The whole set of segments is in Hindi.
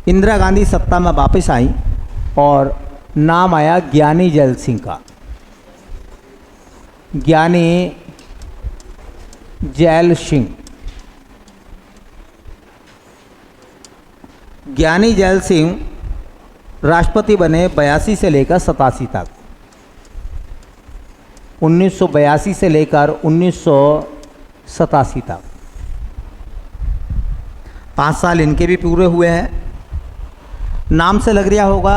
इंदिरा गांधी सत्ता में वापस आई और नाम आया ज्ञानी जैल सिंह का। ज्ञानी जैल सिंह, ज्ञानी जैल सिंह राष्ट्रपति बने 82 से लेकर 87 तक। 1982 से लेकर 1987 तक 5 साल इनके भी पूरे हुए हैं। नाम से लग रहा होगा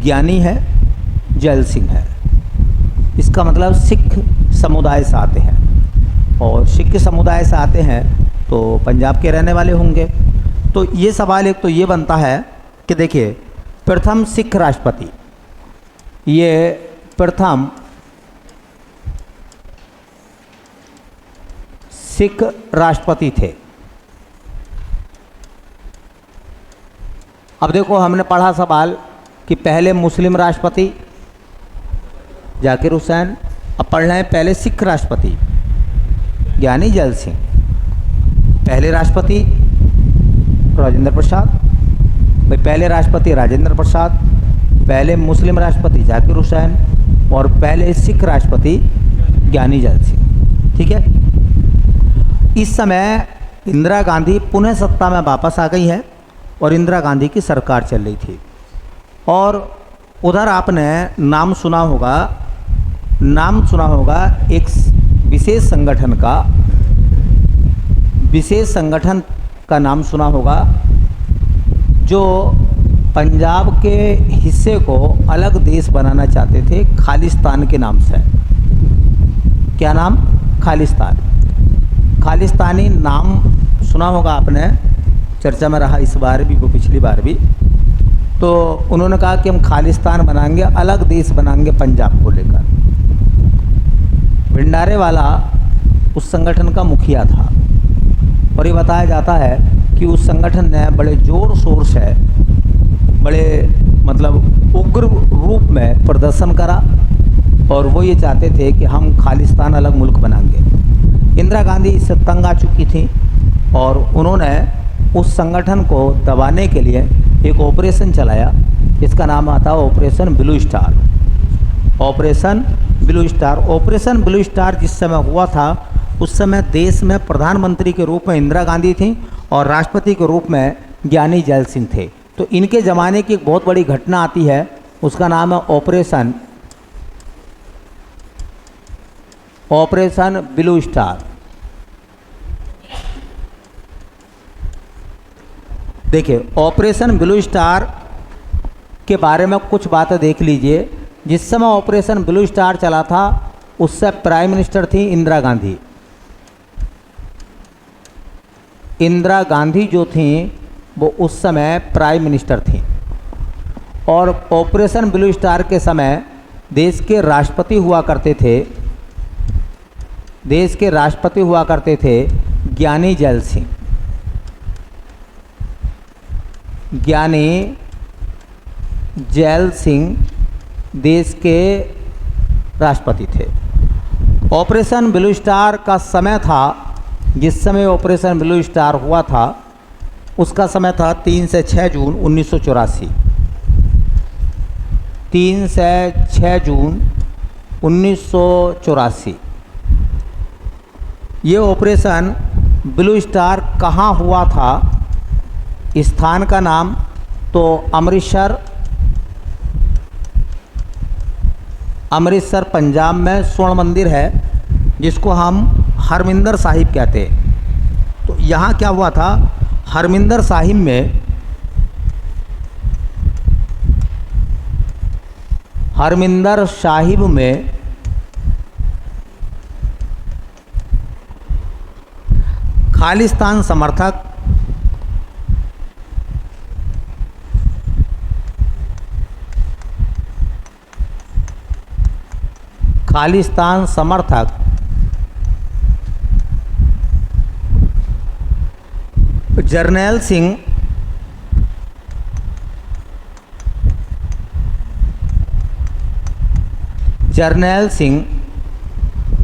ज्ञानी है, जैल सिंह है। इसका मतलब सिख समुदाय से आते हैं, और सिख समुदाय से आते हैं तो पंजाब के रहने वाले होंगे। तो ये सवाल एक तो ये बनता है कि देखिए, प्रथम सिख राष्ट्रपति, ये प्रथम सिख राष्ट्रपति थे। अब देखो, हमने पढ़ा सवाल कि पहले मुस्लिम राष्ट्रपति जाकिर हुसैन, अब पढ़ रहे हैं पहले सिख राष्ट्रपति ज्ञानी जैल सिंह, पहले राष्ट्रपति राजेंद्र प्रसाद, भाई पहले राष्ट्रपति राजेंद्र प्रसाद, पहले मुस्लिम राष्ट्रपति जाकिर हुसैन और पहले सिख राष्ट्रपति ज्ञानी जैल सिंह। ठीक है। इस समय इंदिरा गांधी पुनः सत्ता में वापस आ गई है और इंदिरा गांधी की सरकार चल रही थी। और उधर आपने नाम सुना होगा एक विशेष संगठन का नाम सुना होगा, जो पंजाब के हिस्से को अलग देश बनाना चाहते थे, खालिस्तान के नाम से। क्या नाम? खालिस्तान। खालिस्तानी नाम सुना होगा आपने, चर्चा में रहा इस बार भी, वो पिछली बार भी। तो उन्होंने कहा कि हम खालिस्तान बनाएंगे, अलग देश बनाएंगे पंजाब को लेकर। भिंडारे वाला उस संगठन का मुखिया था, और ये बताया जाता है कि उस संगठन ने बड़े जोर शोर से, बड़े मतलब उग्र रूप में प्रदर्शन करा, और वो ये चाहते थे कि हम खालिस्तान अलग मुल्क बनाएंगे। इंदिरा गांधी इससे तंग आ चुकी थी, और उन्होंने उस संगठन को दबाने के लिए एक ऑपरेशन चलाया। इसका नाम आता है operation blue star. Operation blue star. Operation blue star जिस समय हुआ था, उस समय देश में प्रधानमंत्री के रूप में इंदिरा गांधी थी और राष्ट्रपति के रूप में ज्ञानी जैल सिंह थे। तो इनके ज़माने की एक बहुत बड़ी घटना आती है, उसका नाम है ऑपरेशन ब्लू स्टार। देखिए, ऑपरेशन ब्लू स्टार के बारे में कुछ बातें देख लीजिए। जिस समय ऑपरेशन ब्लू स्टार चला था, उससे प्राइम मिनिस्टर थी इंदिरा गांधी। इंदिरा गांधी जो थी वो उस समय प्राइम मिनिस्टर थी, और ऑपरेशन ब्लू स्टार के समय देश के राष्ट्रपति हुआ करते थे ज्ञानी जैल सिंह। ज्ञानी जैल सिंह देश के राष्ट्रपति थे। ऑपरेशन ब्लू स्टार का समय था, जिस समय ऑपरेशन ब्लू स्टार हुआ था उसका समय था 3 से 6 जून 1984। 3 से 6 जून 1984। ये ऑपरेशन ब्लू स्टार कहाँ हुआ था? स्थान का नाम तो अमृतसर पंजाब में स्वर्ण मंदिर है, जिसको हम हरमिंदर साहिब कहते हैं। तो यहाँ क्या हुआ था? हरमिंदर साहिब में खालिस्तान समर्थक जरनैल सिंह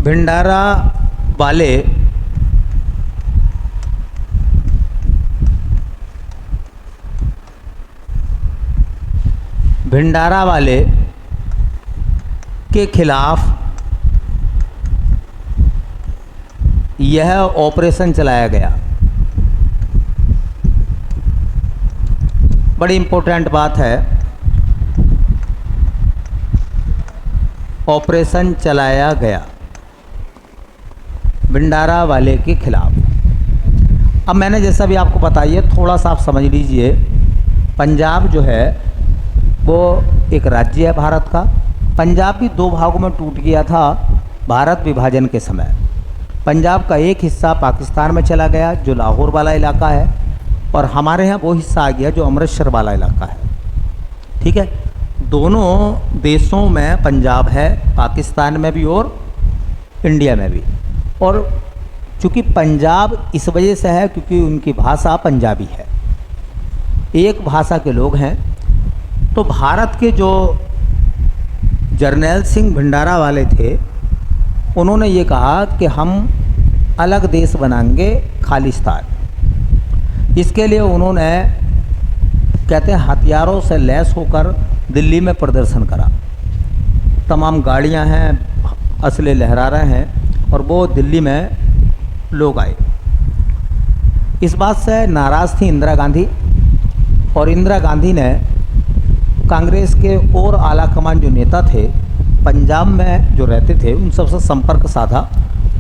भिंडारा वाले भिंडारा वाले के खिलाफ यह ऑपरेशन चलाया गया। बड़ी इम्पोर्टेंट बात है, ऑपरेशन चलाया गया भिंडारा वाले के खिलाफ। अब मैंने जैसा भी आपको बताइए, थोड़ा सा आप समझ लीजिए। पंजाब जो है वो एक राज्य है भारत का। पंजाब भी दो भागों में टूट गया था भारत विभाजन के समय। पंजाब का एक हिस्सा पाकिस्तान में चला गया जो लाहौर वाला इलाका है, और हमारे यहाँ वो हिस्सा आ गया जो अमृतसर वाला इलाका है। ठीक है, दोनों देशों में पंजाब है, पाकिस्तान में भी और इंडिया में भी। और चूँकि पंजाब इस वजह से है क्योंकि उनकी भाषा पंजाबी है, एक भाषा के लोग हैं। तो भारत के जो जर्नैल सिंह भिंडारा वाले थे, उन्होंने ये कहा कि हम अलग देश बनाएंगे, खालिस्तान। इसके लिए उन्होंने, कहते हैं, हथियारों से लैस होकर दिल्ली में प्रदर्शन करा। तमाम गाड़ियां हैं, असले लहरा रहे हैं, और वो दिल्ली में लोग आए। इस बात से नाराज़ थी इंदिरा गांधी, और इंदिरा गांधी ने कांग्रेस के और आला कमान जो नेता थे पंजाब में जो रहते थे उन सबसे संपर्क साधा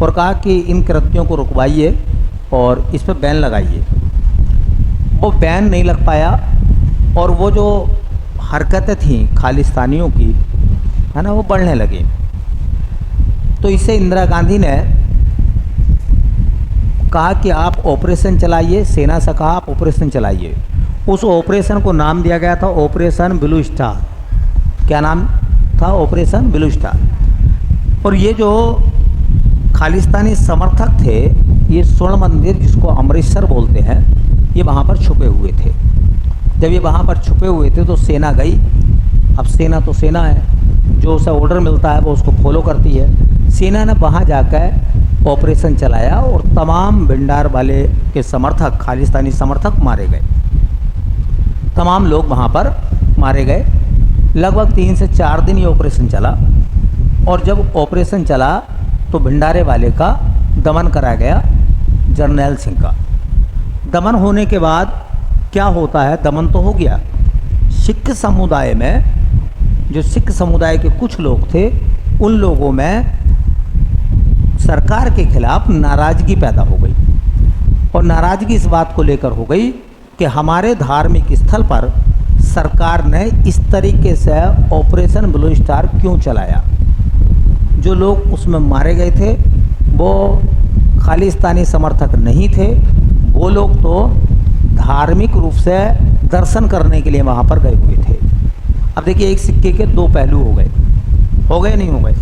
और कहा कि इन कृत्यों को रुकवाइए और इस पर बैन लगाइए। वो बैन नहीं लग पाया, और वो जो हरकतें थीं खालिस्तानियों की, है ना, वो बढ़ने लगी। तो इससे इंदिरा गांधी ने कहा कि आप ऑपरेशन चलाइए, सेना से कहा आप ऑपरेशन चलाइए। उस ऑपरेशन को नाम दिया गया था ऑपरेशन ब्लू स्टार। क्या नाम था? Operation blue star. और ये जो खालिस्तानी समर्थक थे, ये स्वर्ण मंदिर जिसको अमृतसर बोलते हैं, ये वहाँ पर छुपे हुए थे। जब ये वहाँ पर छुपे हुए थे तो सेना गई। अब सेना तो सेना है, जो उसे ऑर्डर मिलता है वो उसको फॉलो करती है। सेना ने वहाँ जाकर ऑपरेशन चलाया और तमाम भिंडार वाले के समर्थक, खालिस्तानी समर्थक मारे गए। तमाम लोग वहाँ पर मारे गए। लगभग 3 से 4 दिन ये ऑपरेशन चला, और जब ऑपरेशन चला तो भिंडारे वाले का दमन कराया गया, जर्नैल सिंह का। दमन होने के बाद क्या होता है, दमन तो हो गया। सिख समुदाय में, जो सिख समुदाय के कुछ लोग थे, उन लोगों में सरकार के खिलाफ नाराज़गी पैदा हो गई। और नाराज़गी इस बात को लेकर हो गई कि हमारे धार्मिक स्थल पर सरकार ने इस तरीके से ऑपरेशन ब्लू स्टार क्यों चलाया। जो लोग उसमें मारे गए थे वो खालिस्तानी समर्थक नहीं थे, वो लोग तो धार्मिक रूप से दर्शन करने के लिए वहाँ पर गए हुए थे। अब देखिए, एक सिक्के के दो पहलू हो गए नहीं हो गए।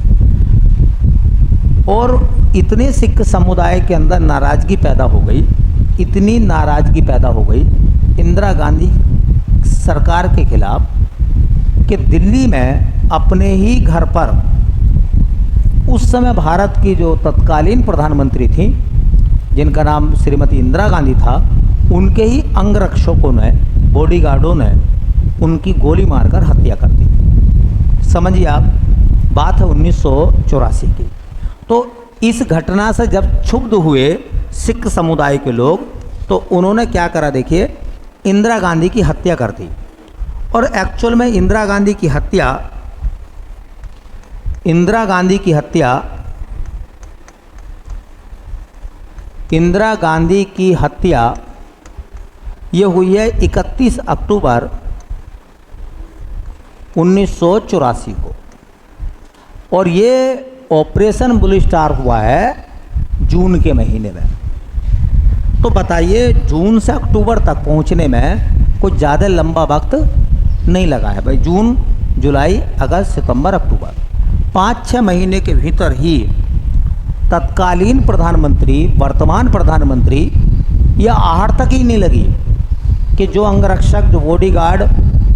और इतने सिख समुदाय के अंदर नाराज़गी पैदा हो गई, इतनी नाराज़गी पैदा हो गई इंदिरा गांधी सरकार के खिलाफ कि दिल्ली में अपने ही घर पर, उस समय भारत की जो तत्कालीन प्रधानमंत्री थी जिनका नाम श्रीमती इंदिरा गांधी था, उनके ही अंगरक्षकों ने, बॉडीगार्डों ने उनकी गोली मारकर हत्या कर दी। समझिए आप, बात है 1984 की। तो इस घटना से जब क्षुब्ध हुए सिख समुदाय के लोग, तो उन्होंने क्या करा, देखिए, इंदिरा गांधी की हत्या कर दी। और एक्चुअल में इंदिरा गांधी की हत्या ये हुई है 31 अक्टूबर 1984 को, और ये ऑपरेशन ब्लू स्टार हुआ है जून के महीने में। तो बताइए, जून से अक्टूबर तक पहुंचने में कुछ ज़्यादा लंबा वक्त नहीं लगा है भाई। जून, जुलाई, अगस्त, सितंबर, अक्टूबर, 5-6 महीने के भीतर ही तत्कालीन प्रधानमंत्री, वर्तमान प्रधानमंत्री, यह आहट तक ही नहीं लगी कि जो अंगरक्षक, जो बॉडीगार्ड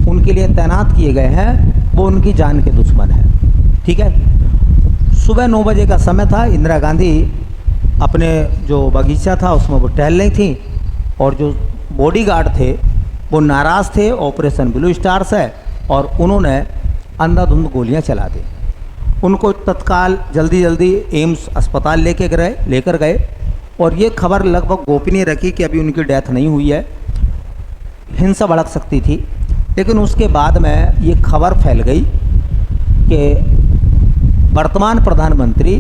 उनके लिए तैनात किए गए हैं वो उनकी जान के दुश्मन हैं। ठीक है, सुबह 9 बजे का समय था। इंदिरा गांधी अपने जो बगीचा था उसमें वो टहल रही थी, और जो बॉडीगार्ड थे वो नाराज़ थे ऑपरेशन ब्लू स्टार से और उन्होंने अंधाधुंध गोलियां चला दी। उनको तत्काल जल्दी एम्स अस्पताल लेकर गए और ये खबर लगभग गोपनीय रखी कि अभी उनकी डेथ नहीं हुई है, हिंसा भड़क सकती थी। लेकिन उसके बाद में ये खबर फैल गई कि वर्तमान प्रधानमंत्री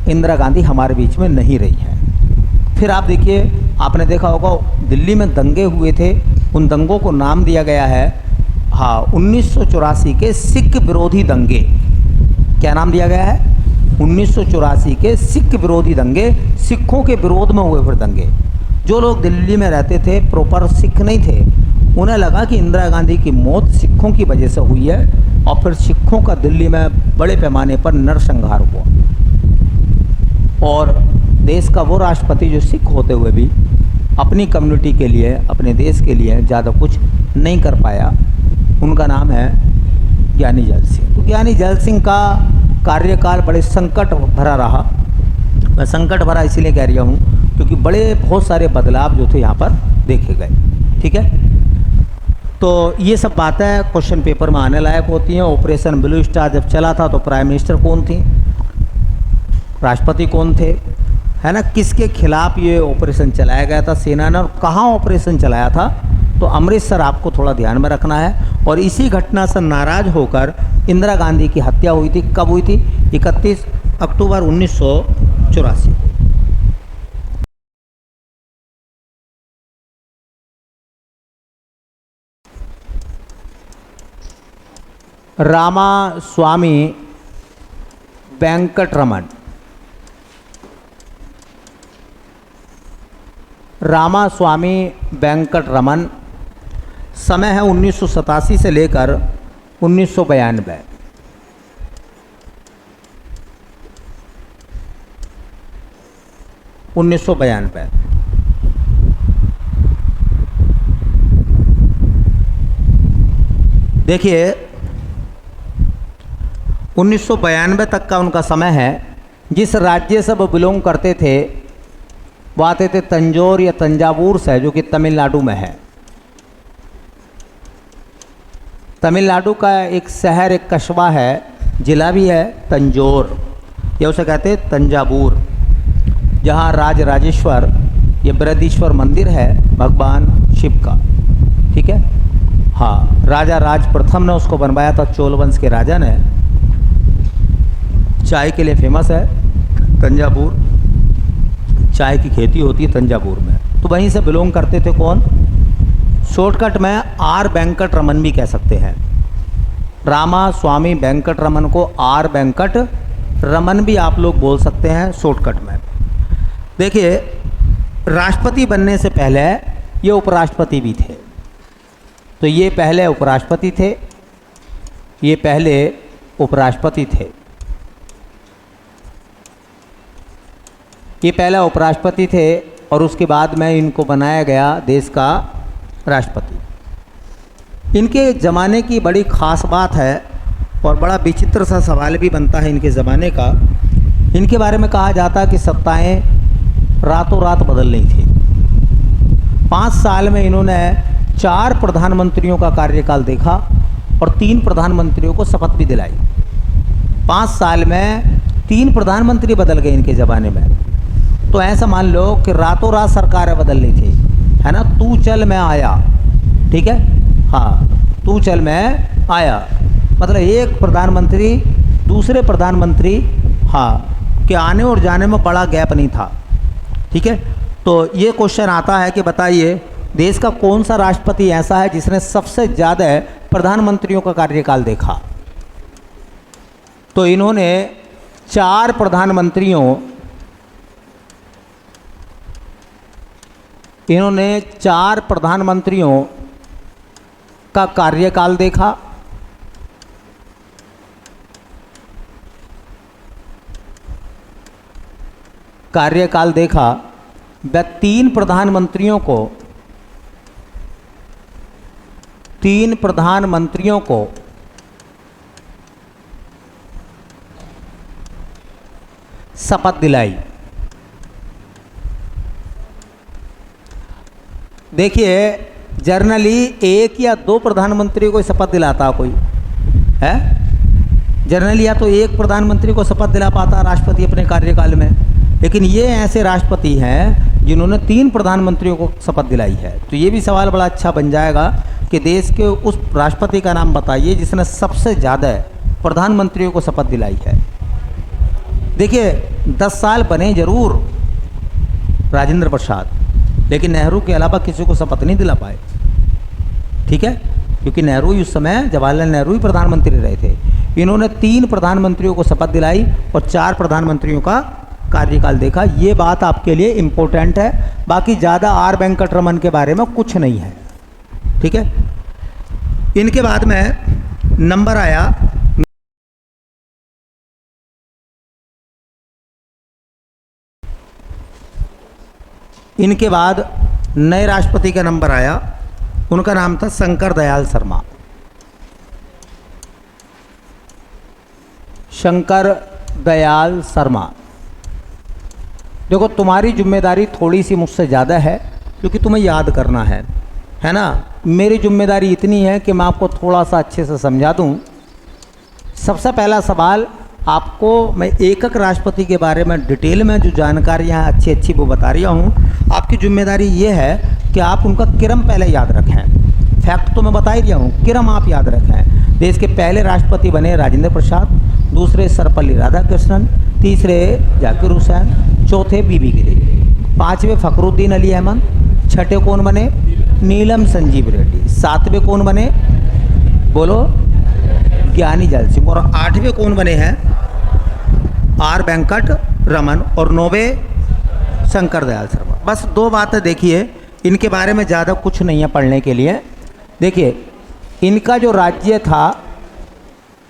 इंदिरा गांधी हमारे बीच में नहीं रही हैं। फिर आप देखिए, आपने देखा होगा दिल्ली में दंगे हुए थे, उन दंगों को नाम दिया गया है 1984 के सिख विरोधी दंगे। क्या नाम दिया गया है? 1984 के सिख विरोधी दंगे। सिखों के विरोध में हुए फिर दंगे। जो लोग दिल्ली में रहते थे प्रॉपर सिख नहीं थे, उन्हें लगा कि इंदिरा गांधी की मौत सिखों की वजह से हुई है और फिर सिखों का दिल्ली में बड़े पैमाने पर नरसंहार हुआ। और देश का वो राष्ट्रपति जो सिख होते हुए भी अपनी कम्युनिटी के लिए, अपने देश के लिए ज़्यादा कुछ नहीं कर पाया, उनका नाम है ज्ञानी जैल सिंह। तो ज्ञानी जैल सिंह का कार्यकाल बड़े संकट भरा रहा। मैं संकट भरा इसीलिए कह रहा हूँ क्योंकि बहुत सारे बदलाव जो थे यहाँ पर देखे गए। ठीक है, तो ये सब बातें क्वेश्चन पेपर में आने लायक होती हैं। ऑपरेशन ब्लू स्टार जब चला था तो प्राइम मिनिस्टर कौन थी, राष्ट्रपति कौन थे, है ना, किसके खिलाफ ये ऑपरेशन चलाया गया था सेना ने, और कहाँ ऑपरेशन चलाया था, तो अमृतसर आपको थोड़ा ध्यान में रखना है। और इसी घटना से नाराज होकर इंदिरा गांधी की हत्या हुई थी। कब हुई थी? 31 अक्टूबर 1984 को। रामास्वामी वेंकटरमन, रामास्वामी वेंकटरमन, समय है 1987 से लेकर 1992। देखिए 1992 तक का उनका समय है। जिस राज्य से वो बिलोंग करते थे वो आते थे तंजौर या तंजावुर से, जो कि तमिलनाडु में है। तमिलनाडु का एक शहर, एक कस्बा है, जिला भी है तंजौर, या उसे कहते हैं तंजावुर, जहाँ राजराजेश्वर ये बृहदीश्वर मंदिर है भगवान शिव का। ठीक है, हाँ, राजा राज प्रथम ने उसको बनवाया था, चोल वंश के राजा ने। चाय के लिए फेमस है तंजावुर, चाय की खेती होती है तंजावुर में। तो वहीं से बिलोंग करते थे कौन? शॉर्टकट में आर वेंकटरमन भी कह सकते हैं। रामास्वामी वेंकटरमन को आर वेंकटरमन भी आप लोग बोल सकते हैं शॉर्टकट में। देखिए, राष्ट्रपति बनने से पहले ये उपराष्ट्रपति भी थे। तो ये पहले उपराष्ट्रपति थे, ये पहले उपराष्ट्रपति थे, ये पहला उपराष्ट्रपति थे और उसके बाद में इनको बनाया गया देश का राष्ट्रपति। इनके ज़माने की बड़ी ख़ास बात है और बड़ा विचित्र सा सवाल भी बनता है इनके ज़माने का। इनके बारे में कहा जाता है कि सत्ताएं रातों रात बदल रही थी। 5 साल में इन्होंने 4 प्रधानमंत्रियों का कार्यकाल देखा और 3 प्रधानमंत्रियों को शपथ भी दिलाई। 5 साल में 3 प्रधानमंत्री बदल गए इनके ज़माने में। तो ऐसा मान लो कि रातों रात सरकारें बदल रही थी, है ना, तू चल मैं आया। ठीक है, हाँ, तू चल मैं आया, मतलब एक प्रधानमंत्री दूसरे प्रधानमंत्री, हाँ, के आने और जाने में बड़ा गैप नहीं था। ठीक है, तो ये क्वेश्चन आता है कि बताइए देश का कौन सा राष्ट्रपति ऐसा है जिसने सबसे ज़्यादा प्रधानमंत्रियों का कार्यकाल देखा? तो इन्होंने 4 प्रधानमंत्रियों का कार्यकाल देखा। वह 3 प्रधानमंत्रियों को शपथ दिलाई। देखिए, जनरली 1 या 2 प्रधानमंत्री को शपथ दिलाता कोई, है। जनरली या तो एक प्रधानमंत्री को शपथ दिला पाता राष्ट्रपति अपने कार्यकाल में, लेकिन ये ऐसे राष्ट्रपति हैं जिन्होंने 3 प्रधानमंत्रियों को शपथ दिलाई है। तो ये भी सवाल बड़ा अच्छा बन जाएगा कि देश के उस राष्ट्रपति का नाम बताइए जिसने सबसे ज़्यादा प्रधानमंत्रियों को शपथ दिलाई है। देखिए 10 साल बने जरूर राजेंद्र प्रसाद, लेकिन नेहरू के अलावा किसी को शपथ नहीं दिला पाए। ठीक है, क्योंकि नेहरू ही उस समय, जवाहरलाल नेहरू ही प्रधानमंत्री रहे थे। इन्होंने 3 प्रधानमंत्रियों को शपथ दिलाई और 4 प्रधानमंत्रियों का कार्यकाल देखा। ये बात आपके लिए इम्पोर्टेंट है। बाकी ज़्यादा आर वेंकटरमन के बारे में कुछ नहीं है। ठीक है, इनके बाद में नंबर आया इनके बाद नए राष्ट्रपति का नंबर आया, उनका नाम था शंकर दयाल शर्मा। शंकर दयाल शर्मा। देखो तुम्हारी जिम्मेदारी थोड़ी सी मुझसे ज़्यादा है, क्योंकि तुम्हें याद करना है ना। मेरी जिम्मेदारी इतनी है कि मैं आपको थोड़ा सा अच्छे से समझा दूं। सबसे पहला सवाल, आपको मैं एक एक राष्ट्रपति के बारे में डिटेल में जो जानकारियाँ अच्छी अच्छी वो बता रहा हूँ। आपकी जिम्मेदारी ये है कि आप उनका क्रम पहले याद रखें। फैक्ट तो मैं बता ही रहा हूँ, क्रम आप याद रखें। देश के पहले राष्ट्रपति बने राजेंद्र प्रसाद, दूसरे सर्वपल्ली राधाकृष्णन, तीसरे जाकिर हुसैन, चौथे बीबी गिरी, 5वें फखरुद्दीन अली अहमद, 6ठे कौन बने? नीलम संजीव रेड्डी, 7वें कौन बने? बोलो, ज्ञानी जैल सिंह, और 8वें कौन बने हैं? आर वेंकट रमन, और 9वें शंकर दयाल शर्मा। बस 2 बातें देखिए, इनके बारे में ज़्यादा कुछ नहीं है पढ़ने के लिए। देखिए इनका जो राज्य था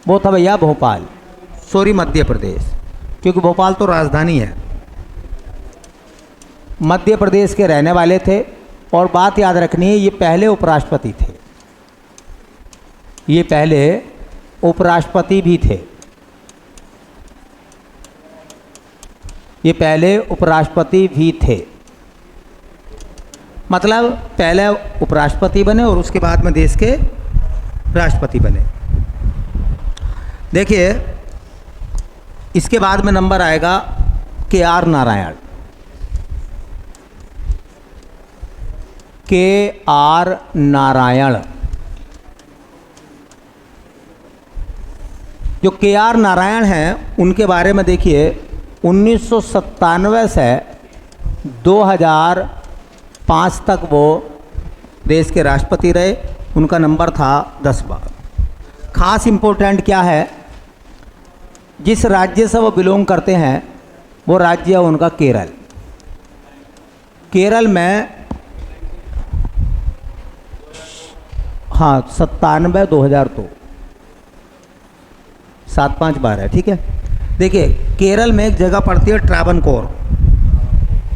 वो था भैया भोपाल, सॉरी मध्य प्रदेश, क्योंकि भोपाल तो राजधानी है। मध्य प्रदेश के रहने वाले थे। और बात याद रखनी है, ये पहले उपराष्ट्रपति थे, ये पहले उपराष्ट्रपति भी थे, ये पहले उपराष्ट्रपति भी थे। मतलब पहले उपराष्ट्रपति बने और उसके बाद में देश के राष्ट्रपति बने। देखिए इसके बाद में नंबर आएगा KR नारायण। KR नारायण, जो KR नारायण हैं उनके बारे में देखिए 1997 से 2005 तक वो देश के राष्ट्रपति रहे। उनका नंबर था 10 बार। खास इम्पोर्टेंट क्या है, जिस राज्य से वो बिलोंग करते हैं वो राज्य है उनका केरल। केरल में हाँ 97 2002 7-5 बार है। ठीक है, देखिए केरल में एक जगह पड़ती है ट्रावनकोर।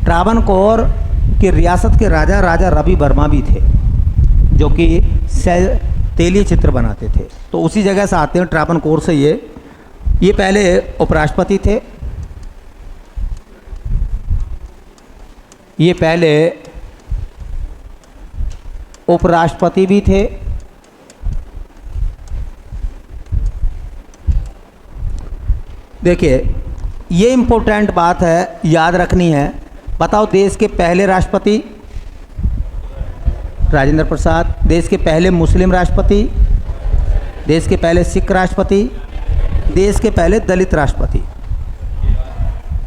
ट्रावनकोर की रियासत के राजा राजा रवि वर्मा भी थे, जो कि तेलीय चित्र बनाते थे। तो उसी जगह से आते हैं, ट्रावनकोर से। ये पहले उपराष्ट्रपति थे, ये पहले उपराष्ट्रपति भी थे, देखिए ये इम्पोर्टेंट बात है, याद रखनी है। बताओ देश के पहले राष्ट्रपति राजेंद्र प्रसाद, देश के पहले मुस्लिम राष्ट्रपति, देश के पहले सिख राष्ट्रपति, देश के पहले दलित राष्ट्रपति।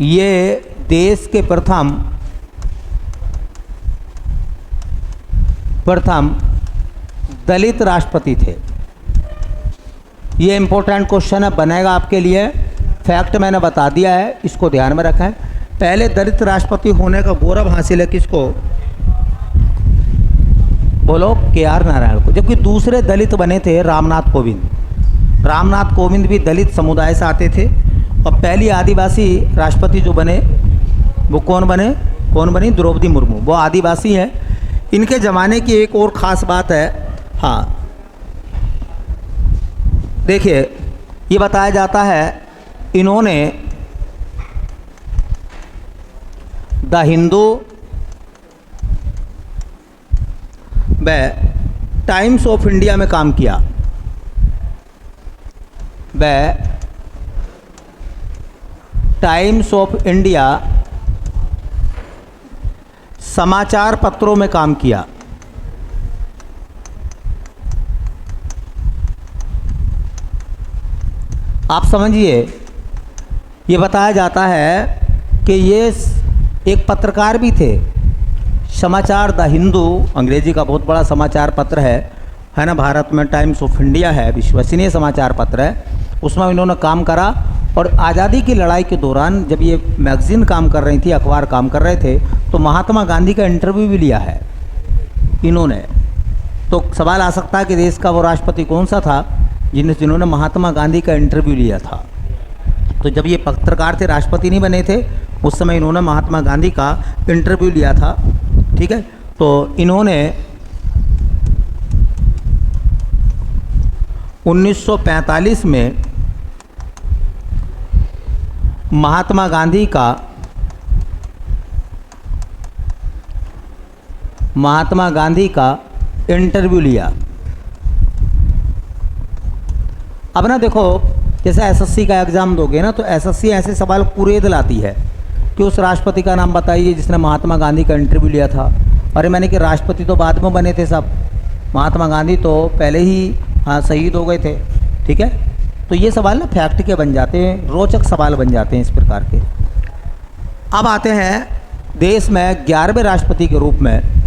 ये देश के प्रथम दलित राष्ट्रपति थे। ये इम्पोर्टेंट क्वेश्चन है, बनेगा आपके लिए। फैक्ट मैंने बता दिया है, इसको ध्यान में रखें। पहले दलित राष्ट्रपति होने का गौरव हासिल है किसको? बोलो, KR नारायण को। जबकि दूसरे दलित बने थे रामनाथ कोविंद। रामनाथ कोविंद भी दलित समुदाय से आते थे। और पहली आदिवासी राष्ट्रपति जो बने वो कौन बनी? द्रौपदी मुर्मू, वो आदिवासी हैं। इनके ज़माने की एक और ख़ास बात है, हाँ देखिए ये बताया जाता है इन्होंने द हिंदू व टाइम्स ऑफ इंडिया में काम किया। व टाइम्स ऑफ इंडिया समाचार पत्रों में काम किया। आप समझिए, ये बताया जाता है कि ये एक पत्रकार भी थे। समाचार द हिंदू अंग्रेजी का बहुत बड़ा समाचार पत्र है ना, भारत में टाइम्स ऑफ इंडिया है, विश्वसनीय समाचार पत्र है, उसमें इन्होंने काम करा। और आज़ादी की लड़ाई के दौरान जब ये मैगज़ीन काम कर रही थी, अखबार काम कर रहे थे, तो महात्मा गांधी का इंटरव्यू भी लिया है इन्होंने। तो सवाल आ सकता है कि देश का वो राष्ट्रपति कौन सा था जिन्होंने महात्मा गांधी का इंटरव्यू लिया था। तो जब ये पत्रकार थे, राष्ट्रपति नहीं बने थे उस समय, इन्होंने महात्मा गांधी का इंटरव्यू लिया था। ठीक है, तो इन्होंने 1945 में महात्मा गांधी का इंटरव्यू लिया। अब ना देखो, जैसे एसएससी का एग्ज़ाम दोगे ना, तो एसएससी ऐसे सवाल पूरे दिलाती है कि उस राष्ट्रपति का नाम बताइए जिसने महात्मा गांधी का इंटरव्यू लिया था। अरे मैंने कि राष्ट्रपति तो बाद में बने थे सब, महात्मा गांधी तो पहले ही शहीद हो गए थे। ठीक है, तो ये सवाल ना फैक्ट के बन जाते हैं, रोचक सवाल बन जाते हैं इस प्रकार के। अब आते हैं देश में 11वें राष्ट्रपति के रूप में